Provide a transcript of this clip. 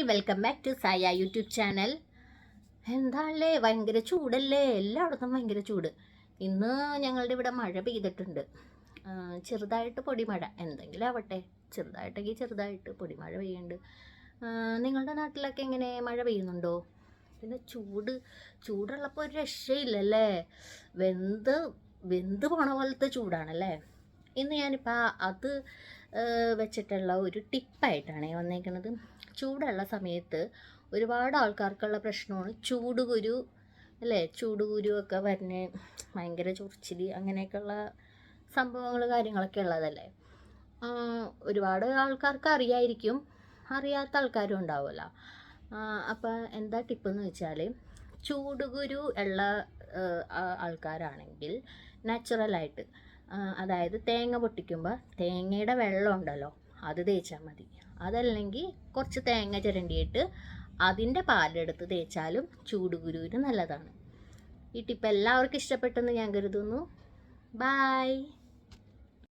Welcome back to Saya YouTube channel. എന്താണല്ലേ, ഭയങ്കര ചൂടല്ലേ, എല്ലായിടത്തും ഭയങ്കര ചൂട്. ഇന്ന് ഞങ്ങളുടെ ഇവിടെ മഴ പെയ്തിട്ടുണ്ട്. ചെറുതായിട്ട് പൊടിമഴ, എന്തെങ്കിലും ആവട്ടെ, ചെറുതായിട്ടെങ്കിൽ ചെറുതായിട്ട് പൊടിമഴ പെയ്യുന്നുണ്ട്. നിങ്ങളുടെ നാട്ടിലൊക്കെ എങ്ങനെ, മഴ പെയ്യുന്നുണ്ടോ? പിന്നെ ചൂടുള്ളപ്പോൾ ഒരു രക്ഷയില്ലല്ലേ, വെന്ത് വെന്ത് പോണ പോലത്തെ ചൂടാണല്ലേ. ഇന്ന് ഞാനിപ്പോൾ അത് വെച്ചിട്ടുള്ള ഒരു ടിപ്പായിട്ടാണ് വന്നേക്കുന്നത്. ചൂടുള്ള സമയത്ത് ഒരുപാട് ആൾക്കാർക്കുള്ള പ്രശ്നമാണ് ചൂടുകുരു അല്ലേ. ചൂടുകുരുവൊക്കെ വരുന്ന ഭയങ്കര ചൊറിച്ചിൽ, അങ്ങനെയൊക്കെയുള്ള സംഭവങ്ങൾ കാര്യങ്ങളൊക്കെ ഉള്ളതല്ലേ. ഒരുപാട് ആൾക്കാർക്ക് അറിയായിരിക്കും, അറിയാത്ത ആൾക്കാരും ഉണ്ടാവുമല്ലോ. അപ്പോൾ എന്താ ടിപ്പെന്ന് വെച്ചാൽ, ചൂടുകുരു ഉള്ള ആൾക്കാരാണെങ്കിൽ നാച്ചുറലായിട്ട്, അതായത് തേങ്ങ പൊട്ടിക്കുമ്പോൾ തേങ്ങയുടെ വെള്ളം ഉണ്ടല്ലോ, അത് തേച്ചാൽ മതി. അതല്ലെങ്കിൽ കുറച്ച് തേങ്ങ ചിരണ്ടിയിട്ട് അതിൻ്റെ പാലെടുത്ത് തേച്ചാലും ചൂടുകുരുവിന് നല്ലതാണ്. ഈ ടിപ്പ് എല്ലാവർക്കും ഇഷ്ടപ്പെട്ടെന്ന് ഞാൻ കരുതുന്നു. ബായ്.